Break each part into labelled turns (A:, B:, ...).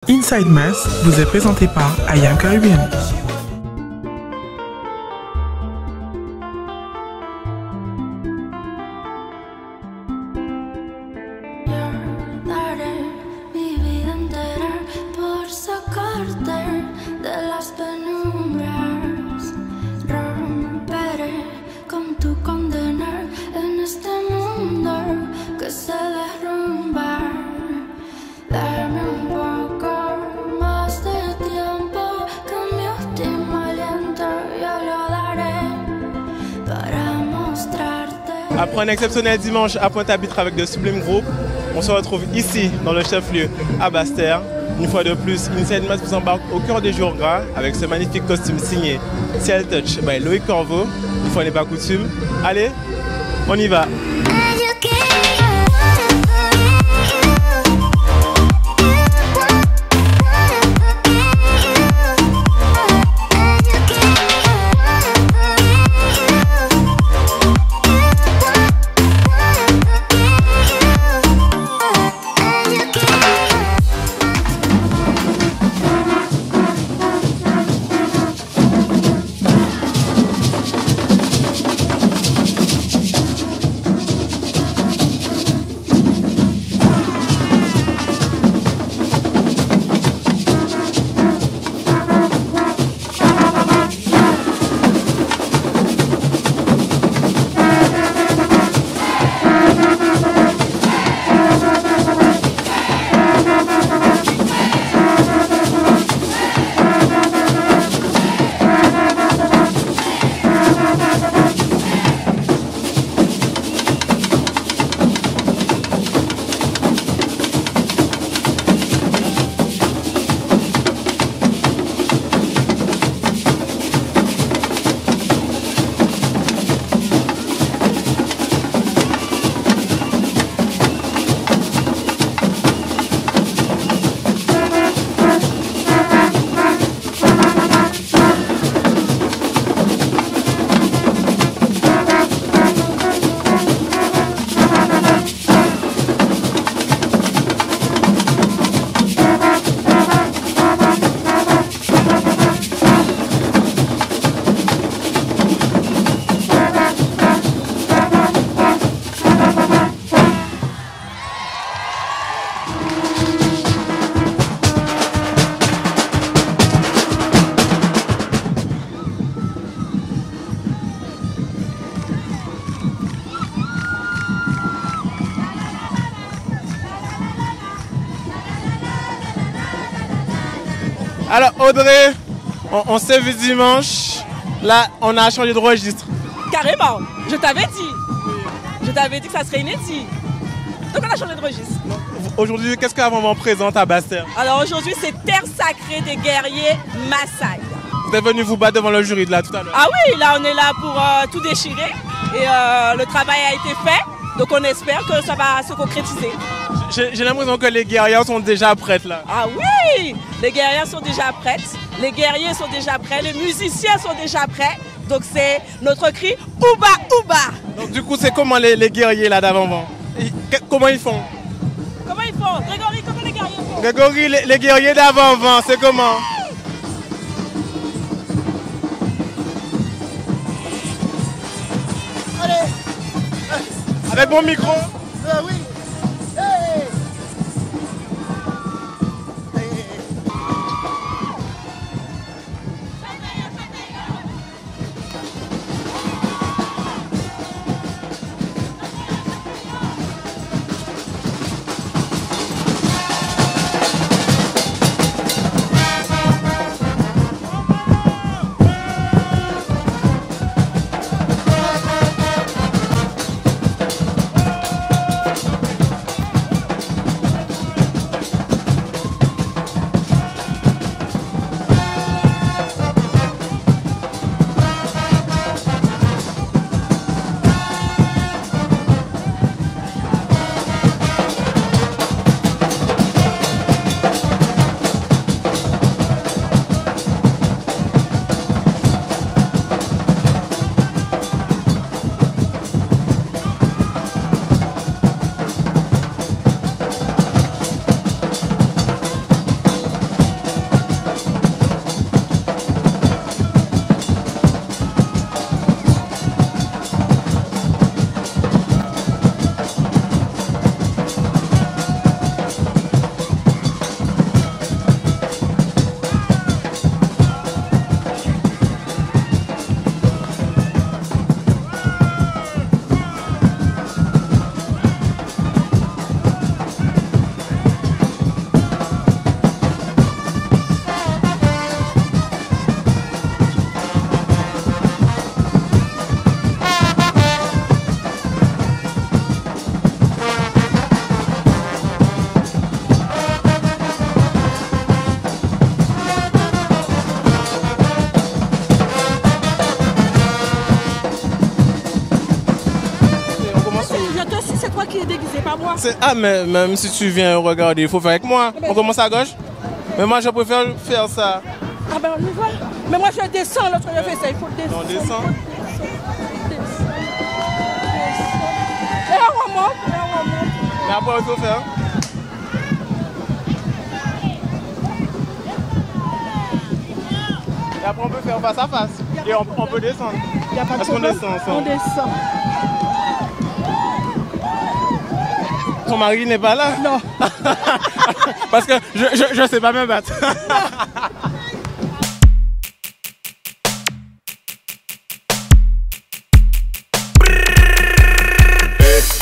A: Inside Mass vous est présenté par I Am Caribbean.
B: Après un exceptionnel dimanche à Pointe-à-Pitre avec de sublimes groupes, on se retrouve ici, dans le chef-lieu, à Basse-Terre. Une fois de plus, Inside Mass vous embarque au cœur des jours gras avec ce magnifique costume signé Ciel Touch by Loïc Corveau. Une fois n'est pas coutume. Allez, on y va. Alors Audrey, on s'est vu dimanche, là on a changé de registre.
C: Carrément, je t'avais dit. Je t'avais dit que ça serait inédit. Donc on a changé de registre.
B: Aujourd'hui, qu'est-ce qu'Avant-Vent présente à Basse-Terre?
C: Alors aujourd'hui c'est Terre Sacrée des Guerriers Maasai.
B: Vous êtes venu vous battre devant le jury de là tout à l'heure.
C: Ah oui, là on est là pour tout déchirer et le travail a été fait. Donc on espère que ça va se concrétiser.
B: J'ai l'impression que les guerrières sont déjà prêtes là.
C: Ah oui, les guerrières sont déjà prêtes, les guerriers sont déjà prêts, les musiciens sont déjà prêts. Donc c'est notre cri Ouba Ouba.
B: Donc du coup c'est comment les guerriers là d'Avant-Vent? Comment ils font?
C: Comment ils font? Grégory, comment les guerriers font?
B: Grégory, les guerriers d'Avant-Vent, c'est comment?
D: Allez.
B: Avec mon micro?
D: Oui. Hey.
C: c'est pas moi.
B: Ah, mais même si tu viens regarder, il faut faire avec moi. On commence à gauche. Mais moi, je préfère faire ça.
C: Ah ben on y va. Mais moi je descends, l'autre je fais ça, il faut descendre.
B: On descend.
C: Et on remonte,
B: Mais après, il faut faire. Et après, on peut faire face à face. Et on peut descendre. Est-ce qu'on descend ensemble?
C: On descend.
B: Ton mari n'est pas là?
C: Non.
B: Parce que je sais pas me battre.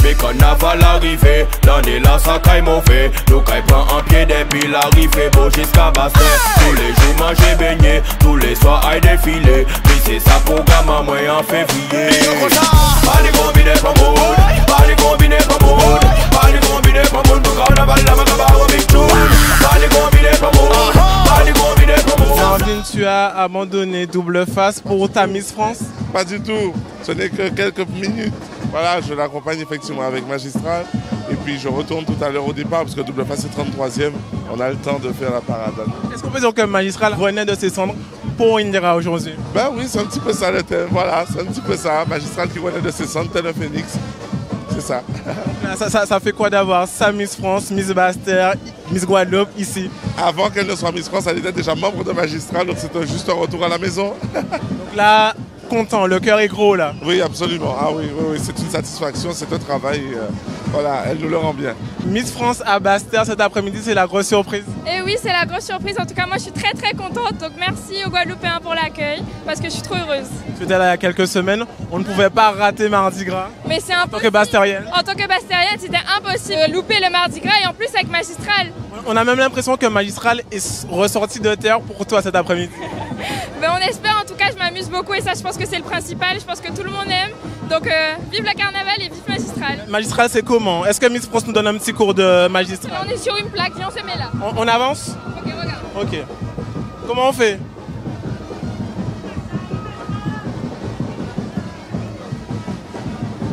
E: Mais carnaval arrivé, l'année là ça caille mauvais. Nous caille prend en pied depuis l'arrivée, beau jusqu'à Bastin. Tous les jours manger beignet, tous les soirs aille défiler. Puis c'est ça programme à moi en février. Pas les combinés pas bon, pas les combinés pas bon, pas les combinés pas bon. Pour carnaval là ma cabane avec tout. Pas les combinés pas bon, pas les combinés pas bon.
B: Sandrine, tu as abandonné Double Face pour ta Miss France?
F: Pas du tout, ce n'est que quelques minutes. Voilà, je l'accompagne effectivement avec Magistral. Et puis je retourne tout à l'heure au départ parce que Double Face est 33e. On a le temps de faire la parade.
B: Est-ce qu'on peut dire que Magistral renaît de ses cendres pour Indira aujourd'hui?
F: Ben oui, c'est un petit peu ça le thème. Voilà, c'est un petit peu ça. Magistral qui renaît de ses cendres tel un phénix. C'est ça.
B: Ça fait quoi d'avoir sa Miss France, Miss Bastère, Miss Guadeloupe ici?
F: Avant qu'elle ne soit Miss France, elle était déjà membre de Magistral. Donc c'était juste un retour à la maison.
B: Donc là, content, le cœur est gros là.
F: Oui, absolument. Ah oui, c'est une satisfaction, c'est un travail. Voilà, elle nous le rend bien.
B: Miss France à Bastère cet après-midi, c'est la grosse surprise.
G: Et oui, c'est la grosse surprise. En tout cas, moi, je suis très très contente. Donc, merci aux Guadeloupéens pour l'accueil, parce que je suis trop heureuse.
B: Tu étais là il y a quelques semaines, on ne pouvait pas rater Mardi Gras.
G: Mais c'est impossible.
B: En tant que bastérienne.
G: En tant que bastérienne, c'était impossible de louper le Mardi Gras et en plus avec Magistral.
B: On a même l'impression que Magistral est ressorti de terre pour toi cet après-midi.
G: Mais on espère, en tout cas, je m'amuse beaucoup et ça, je pense que c'est le principal. Je pense que tout le monde aime. Donc, vive le carnaval et vive Magistral.
B: Magistral, c'est comment? Est-ce que Miss France nous donne un petit cours de Magistral?
G: On est sur une plaque, viens, on se met là.
B: On avance?
G: Ok, regarde.
B: Ok. Comment on fait?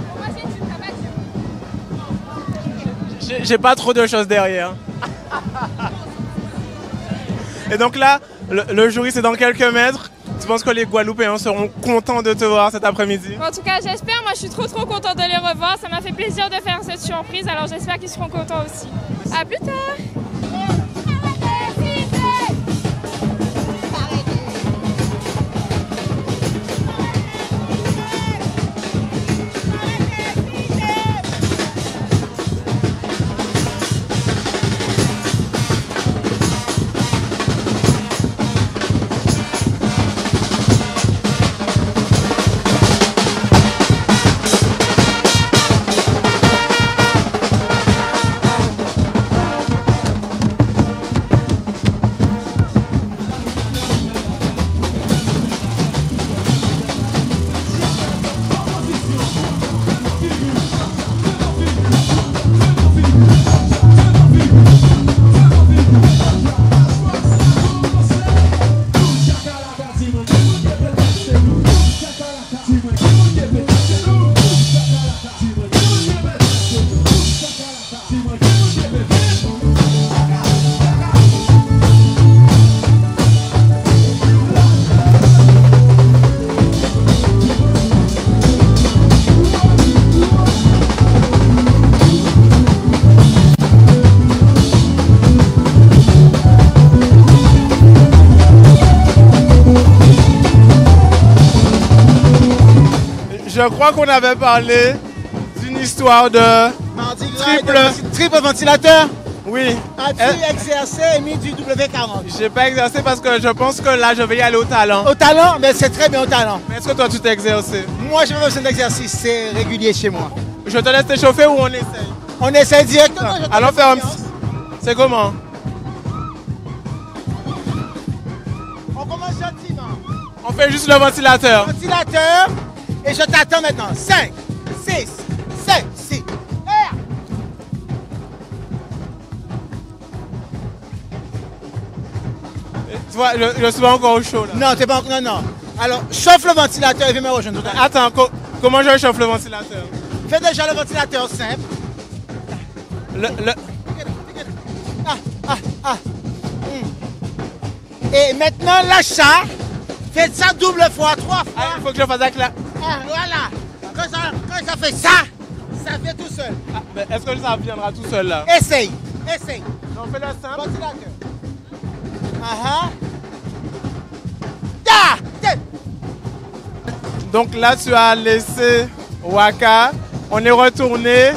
G: Pour moi, c'est une travail.
B: J'ai pas trop de choses derrière. Et donc là, le jury c'est dans quelques mètres. Tu penses que les Guadeloupéens seront contents de te voir cet après-midi?
G: En tout cas, j'espère. Moi, je suis trop contente de les revoir. Ça m'a fait plaisir de faire cette surprise. Alors, j'espère qu'ils seront contents aussi. À plus tard.
B: Je crois qu'on avait parlé d'une histoire de
D: triple ventilateur.
B: Oui.
D: As-tu exercé et mis du W40?
B: J'ai pas exercé parce que je pense que là je vais y aller au talent.
D: Au talent, mais c'est très bien au talent.
B: Mais est-ce que toi tu t'es exercé?
D: Moi, je fais besoin d'exercice, c'est régulier chez moi.
B: Je te laisse t'échauffer ou on essaye?
D: On essaie directement.
B: Allons faire un petit... C'est comment?
D: On commence gentiment.
B: On fait juste le ventilateur.
D: Ventilateur, et je t'attends maintenant. 5, 6, 7, 6.
B: Tu vois, je suis pas encore au chaud là.
D: Non, t'es pas encore. Non. Alors, chauffe le ventilateur et viens me rejoindre.
B: Attends, comment je chauffe le ventilateur?
D: Fais déjà le ventilateur simple. Et maintenant, l'achat, faites ça double fois, 3 fois.
B: Ah, il faut que je fasse avec la...
D: Ah, voilà. Quand ça fait ça, ça fait tout seul.
B: Ah, est-ce que ça viendra tout seul là?
D: Essaye.
B: Non, fais-le simple.
D: Voici la queue.
B: Donc là, tu as laissé Waka. On est retourné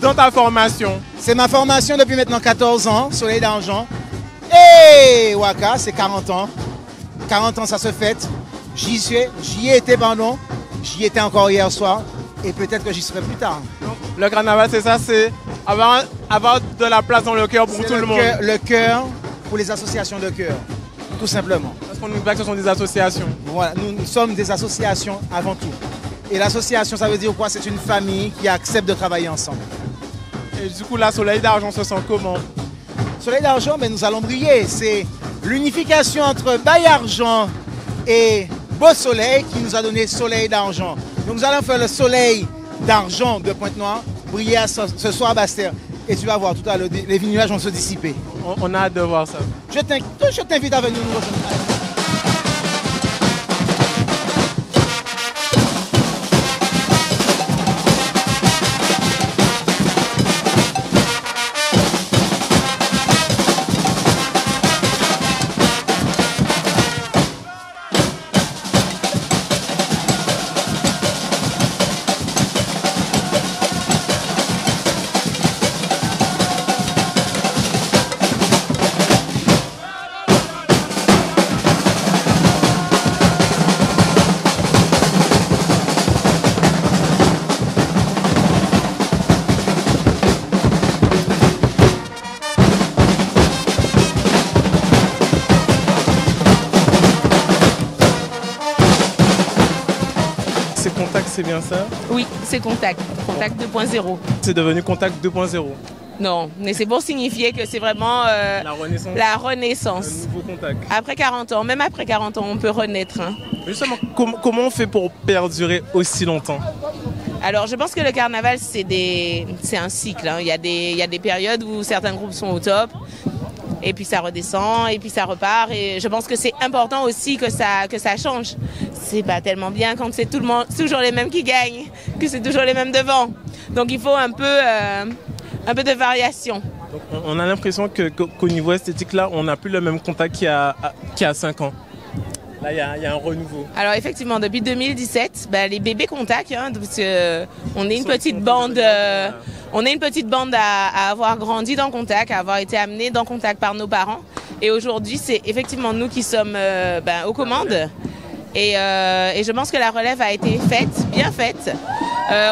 B: dans ta formation.
D: C'est ma formation depuis maintenant 14 ans, Soleil d'Argent. Et Waka, c'est 40 ans. 40 ans, ça se fête. J'y ai été, pardon. J'y étais encore hier soir. Et peut-être que j'y serai plus tard.
B: Donc, le carnaval, c'est ça, c'est avoir de la place dans le cœur pour tout le monde.
D: Le cœur pour les associations de cœur, tout simplement.
B: Parce qu'on nous dit que ce sont des associations.
D: Voilà, nous sommes des associations avant tout. Et l'association, ça veut dire quoi? C'est une famille qui accepte de travailler ensemble.
B: Et du coup, la Soleil d'Argent se sent comment?
D: Soleil d'Argent, mais nous allons briller. C'est l'unification entre Bail Argent et Beau Soleil qui nous a donné Soleil d'Argent. Donc nous allons faire le Soleil d'Argent de Pointe-Noire briller ce soir à Basse-Terre. Et tu vas voir, tout à l'heure, les nuages vont se dissiper.
B: On a hâte de voir ça.
D: Je t'invite à venir nous rejoindre.
B: C'est bien ça?
C: Oui, c'est Contact. Contact 2.0.
B: C'est devenu Contact 2.0.
C: Non, mais c'est pour signifier que c'est vraiment la renaissance.
B: Un nouveau Contact.
C: Après 40 ans, même après 40 ans, on peut renaître. Hein.
B: Justement, comment on fait pour perdurer aussi longtemps?
C: Alors, je pense que le carnaval, c'est un cycle. Hein. Il y a des périodes où certains groupes sont au top. Et puis ça redescend, et puis ça repart. Et je pense que c'est important aussi que ça change. C'est pas tellement bien quand c'est toujours les mêmes qui gagnent, que c'est toujours les mêmes devant. Donc il faut un peu de variation.
B: Donc, on a l'impression qu'au niveau esthétique, là, on n'a plus le même Contact qu'il y a 5 ans. Là, il y a un renouveau.
C: Alors effectivement, depuis 2017, les bébés Contact, hein, parce qu'on est une petite bande... On est une petite bande à avoir grandi dans Contact, à avoir été amenés dans Contact par nos parents. Et aujourd'hui, c'est effectivement nous qui sommes aux commandes. Et je pense que la relève a été bien faite.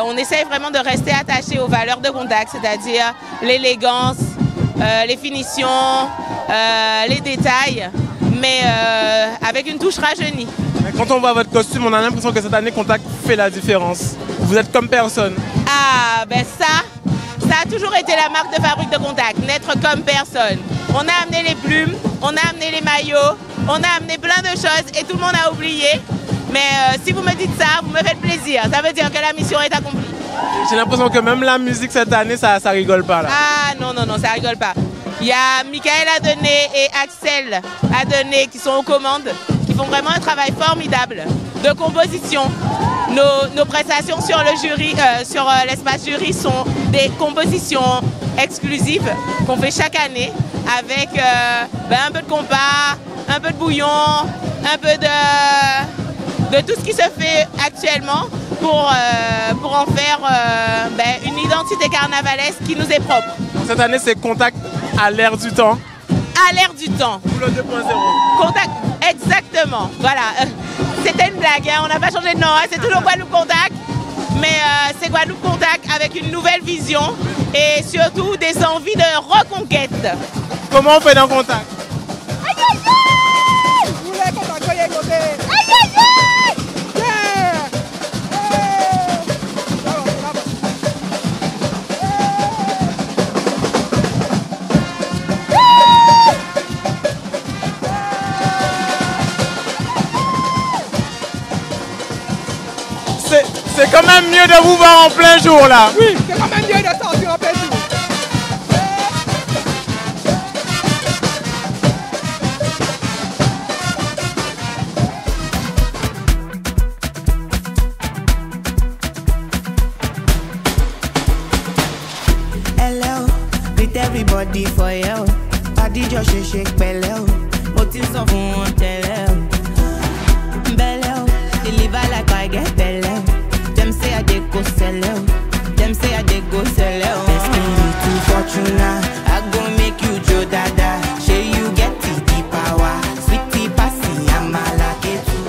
C: On essaye vraiment de rester attaché aux valeurs de Contact, c'est-à-dire l'élégance, les finitions, les détails, mais avec une touche rajeunie.
B: Quand on voit votre costume, on a l'impression que cette année, Contact fait la différence. Vous êtes comme personne.
C: Ah, ça a toujours été la marque de fabrique de Contact, n'être comme personne. On a amené les plumes, on a amené les maillots, on a amené plein de choses et tout le monde a oublié. Mais si vous me dites ça, vous me faites plaisir. Ça veut dire que la mission est accomplie.
B: J'ai l'impression que même la musique cette année, ça rigole pas là.
C: Ah non, ça rigole pas. Il y a Michael Adonné et Axel Adonné qui sont aux commandes, qui font vraiment un travail formidable de composition. Nos prestations sur le jury, sur l'espace jury sont des compositions exclusives qu'on fait chaque année avec un peu de compas, un peu de bouillon, un peu de tout ce qui se fait actuellement pour en faire une identité carnavalesque qui nous est propre.
B: Cette année, c'est Contact à l'ère du temps.
C: À l'ère du temps.
B: Pour le 2.0.
C: Contact, exactement. Voilà. C'était une blague, hein. On n'a pas changé de nom, hein. C'est toujours Guadeloupe Contact. Mais c'est Guadeloupe Contact avec une nouvelle vision et surtout des envies de reconquête.
B: Comment on fait dans Contact?
H: Aïe aïe aïe! Vous voulez Contact, aïe aïe aïe!
B: C'est quand même mieux de vous voir en plein jour là.
H: Oui, c'est quand même mieux de sortir en plein jour.
I: tẹ́lẹ̀ o, mo ti sọ fún wọn tẹ́lẹ̀ o. Bẹ́lẹ̀ o, deliver like I get bẹ́lẹ̀ o. Dem say I dey go sẹ́lẹ̀ o, dem say I dey go sẹ́lẹ̀ o. Best me to Fortuna, I go make you jo dada. Shey you get the power, sweetie passy amala ketu.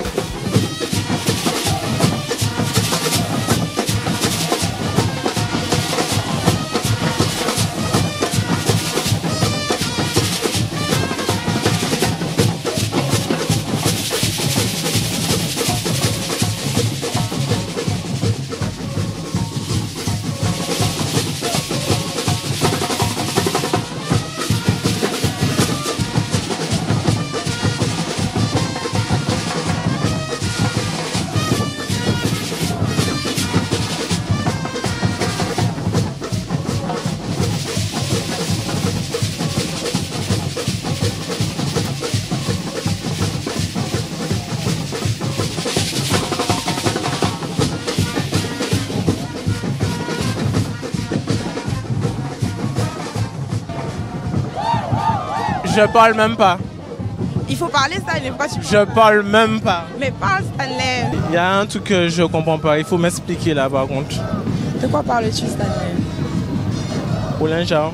B: Je parle même pas.
H: Il faut parler, Stanley. Pourquoi tu
B: Je parle même pas.
H: Mais parle, Stanley.
B: Il y a un truc que je comprends pas. Il faut m'expliquer là par contre.
H: De quoi parles-tu, Stanley?
B: Au lingeau.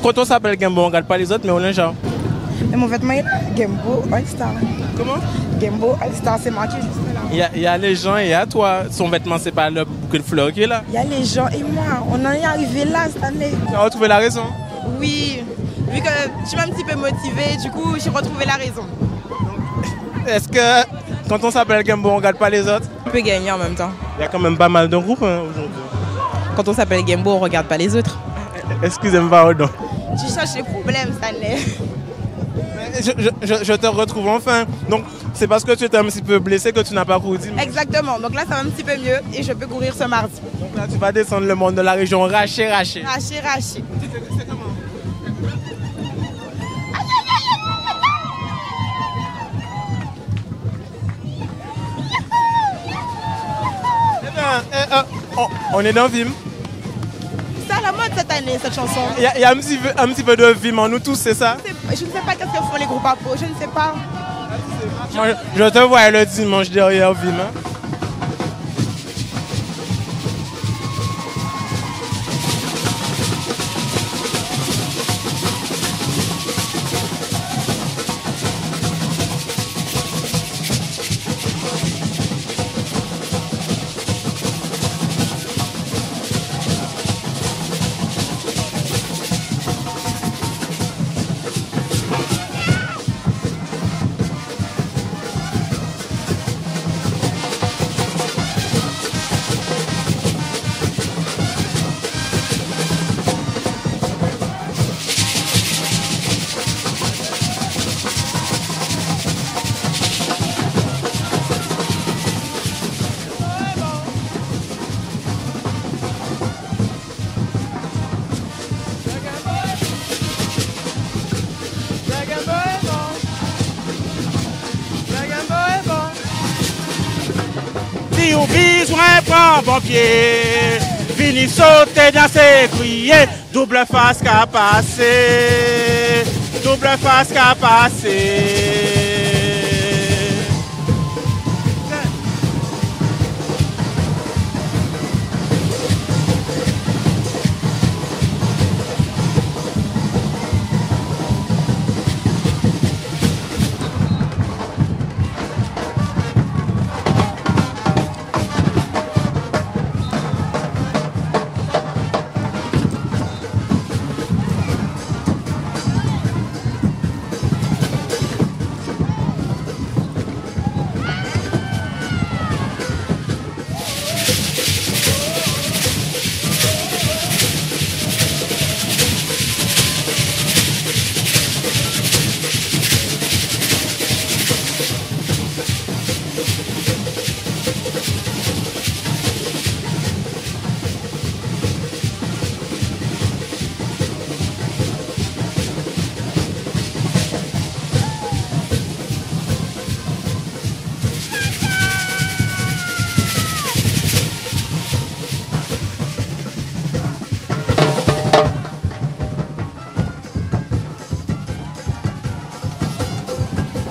B: Quand on s'appelle Gembo, on regarde pas les autres, mais au lingeau.
H: Mais mon vêtement est Gembo All-Star.
B: Comment?
H: Gembo All-Star, c'est marqué juste là.
B: Il y a les gens et il y a toi. Son vêtement, c'est pas le bouquet de fleurs qui est là.
H: Il y a les gens et moi. On en est arrivé là, Stanley.
B: Tu as retrouvé la raison?
H: Oui. Vu que je suis un petit peu motivée, du coup, j'ai retrouvé la raison.
B: Est-ce que quand on s'appelle Gembo, on regarde pas les autres?
H: On peut gagner en même temps.
B: Il y a quand même pas mal de groupes hein, aujourd'hui.
H: Quand on s'appelle Gembo, on regarde pas les autres.
B: Excusez-moi, pardon.
H: Tu cherches les problèmes, Stanley.
B: Je te retrouve enfin. Donc, c'est parce que tu étais un petit peu blessé que tu n'as pas couru dimanche.
H: Exactement. Donc là, ça va un petit peu mieux et je peux courir ce mardi.
B: Donc là, tu vas descendre le monde de la région raché.
H: Raché.
B: C'est comment? On est dans Vim.
H: C'est à la mode cette année, cette chanson.
B: Il y a un petit peu de Vim en nous tous, c'est ça?
H: Je ne sais pas qu'est-ce que font les groupes à peau, je ne sais pas.
B: Moi, je te vois le dimanche derrière Vim. Hein?
J: Si ou besoin prend bon pied, vini sauter dans ses crier, double face qu'a passé, double face qu'a passé.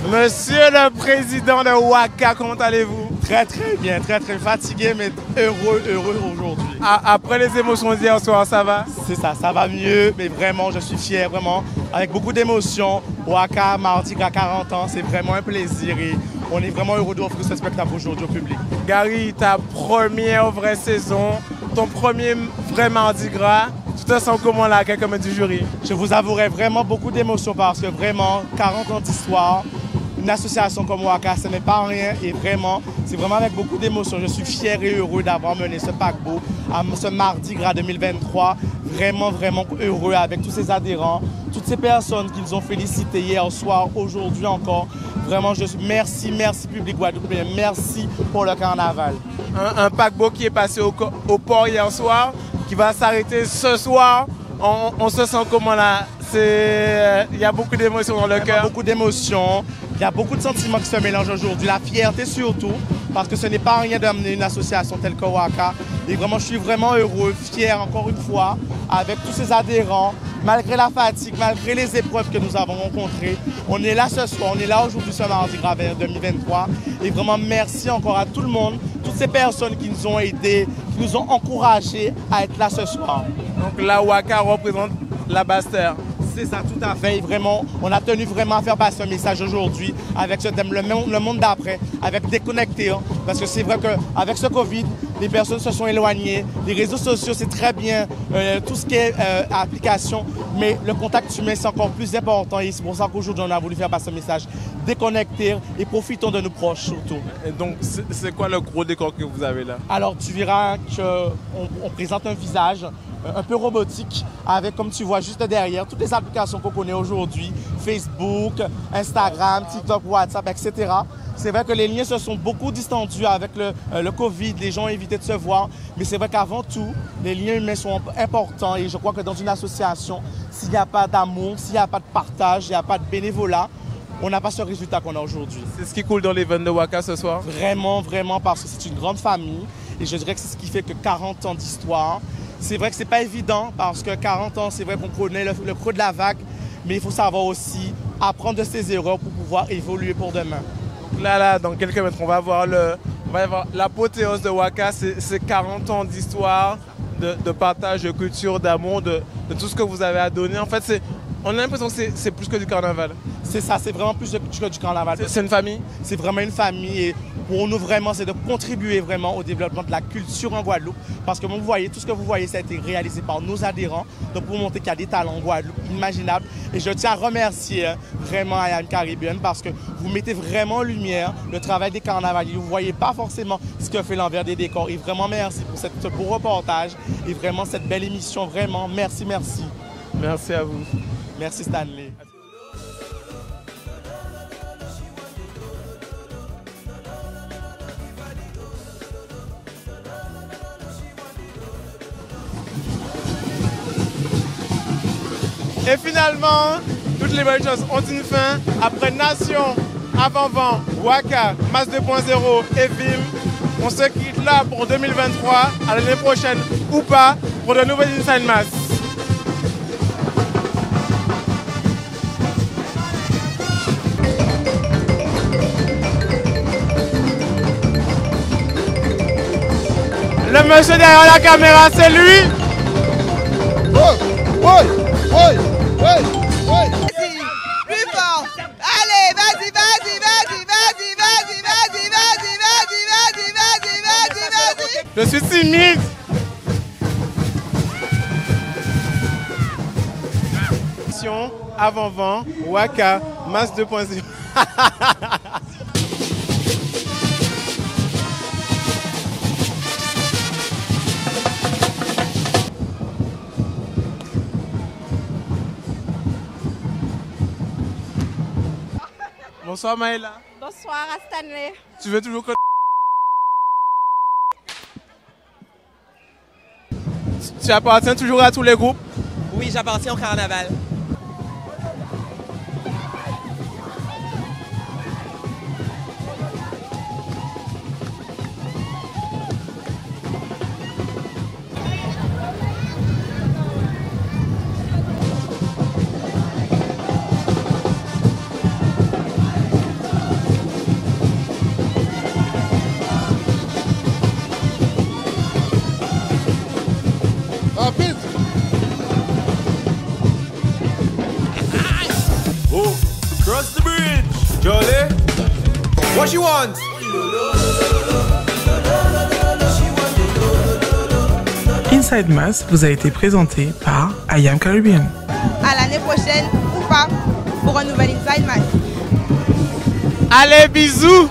B: Monsieur le président de Waka, comment allez-vous?
J: Très bien, très fatigué mais heureux aujourd'hui.
B: Après les émotions d'hier soir, ça va?
J: C'est ça va mieux, mais vraiment je suis fier, vraiment, avec beaucoup d'émotions. Waka, Mardi Gras 40 ans, c'est vraiment un plaisir et on est vraiment heureux d'offrir ce spectacle aujourd'hui au public.
B: Gary, ta première vraie saison, ton premier vrai Mardi Gras, tu te sens comment là, quelqu'un du jury?
J: Je vous avouerai vraiment beaucoup d'émotions parce que vraiment, 40 ans d'histoire, une association comme Waka, ce n'est pas rien et vraiment, c'est vraiment avec beaucoup d'émotion. Je suis fier et heureux d'avoir mené ce paquebot à ce Mardi Gras 2023. Vraiment heureux avec tous ces adhérents, toutes ces personnes qui nous ont félicités hier soir, aujourd'hui encore. Vraiment, merci public guadeloupéen, merci pour le carnaval.
B: Un paquebot qui est passé au port hier soir, qui va s'arrêter ce soir. On se sent comment là? Il y a beaucoup d'émotions dans le cœur.
J: Beaucoup d'émotions. Il y a beaucoup de sentiments qui se mélangent aujourd'hui. La fierté surtout, parce que ce n'est pas rien d'amener une association telle que Waka. Et vraiment, je suis vraiment heureux, fier encore une fois, avec tous ces adhérents. Malgré la fatigue, malgré les épreuves que nous avons rencontrées, on est là ce soir, on est là aujourd'hui ce Mardi Gras 2023. Et vraiment, merci encore à tout le monde, toutes ces personnes qui nous ont aidés, qui nous ont encouragés à être là ce soir.
B: Donc la Waka représente la Basse-Terre.
J: C'est ça, tout à fait. Et vraiment, on a tenu vraiment à faire passer un message aujourd'hui avec ce thème, le monde d'après, avec déconnecter. Hein, parce que c'est vrai qu'avec ce Covid, les personnes se sont éloignées. Les réseaux sociaux, c'est très bien, tout ce qui est application, mais le contact humain, c'est encore plus important. Et c'est pour ça qu'aujourd'hui, on a voulu faire passer un message, déconnecter et profitons de nos proches surtout.
B: Et donc, c'est quoi le gros décor que vous avez là?
J: Alors, tu verras qu'on présente un visage un peu robotique, avec, comme tu vois juste derrière, toutes les applications qu'on connaît aujourd'hui, Facebook, Instagram, TikTok, WhatsApp, etc. C'est vrai que les liens se sont beaucoup distendus avec le Covid, les gens ont évité de se voir, mais c'est vrai qu'avant tout, les liens humains sont importants et je crois que dans une association, s'il n'y a pas d'amour, s'il n'y a pas de partage, il n'y a pas de bénévolat, on n'a pas ce résultat qu'on a aujourd'hui.
B: C'est ce qui coule dans les veines de Waka ce soir?
J: Vraiment, parce que c'est une grande famille et je dirais que c'est ce qui fait que 40 ans d'histoire. C'est vrai que c'est pas évident parce que 40 ans, c'est vrai qu'on connaît le creux de la vague, mais il faut savoir aussi apprendre de ses erreurs pour pouvoir évoluer pour demain.
B: Donc là, dans quelques mètres, on va voir l'apothéose de Waka, c'est 40 ans d'histoire, de partage, de culture, d'amour, de tout ce que vous avez à donner. En fait, on a l'impression que c'est plus que du carnaval.
J: C'est ça, c'est vraiment plus que du carnaval.
B: C'est une famille?
J: C'est vraiment une famille et pour nous vraiment, c'est de contribuer vraiment au développement de la culture en Guadeloupe. Parce que vous voyez, tout ce que vous voyez, ça a été réalisé par nos adhérents. Donc pour montrer qu'il y a des talents en Guadeloupe inimaginables. Et je tiens à remercier vraiment I Am Caribbean parce que vous mettez vraiment en lumière le travail des carnavaliers. Vous ne voyez pas forcément ce que fait l'envers des décors. Et vraiment merci pour ce beau reportage et vraiment cette belle émission. Vraiment, merci.
B: Merci à vous.
J: Merci Stanley.
B: Et finalement, toutes les bonnes choses ont une fin. Après Nation, Avant-Vent, Waka, Masse 2.0 et Vim, on se quitte là pour 2023, à l'année prochaine ou pas, pour de nouvelles Inside Mass. Le monsieur derrière la caméra, c'est lui.
H: Plus fort. Allez, vas-y.
B: Je suis timide. Avant-Vent, Waka, Masse 2.0. Bonsoir Maëla.
K: Bonsoir à Stanley.
B: Tu veux toujours que... Tu appartiens toujours à tous les groupes?
L: Oui, j'appartiens au carnaval.
K: Jolie, what she want?
A: Inside Mass vous a été présenté par I Am Caribbean.
H: À l'année prochaine ou pas pour un nouvel Inside Mass.
B: Allez, bisous!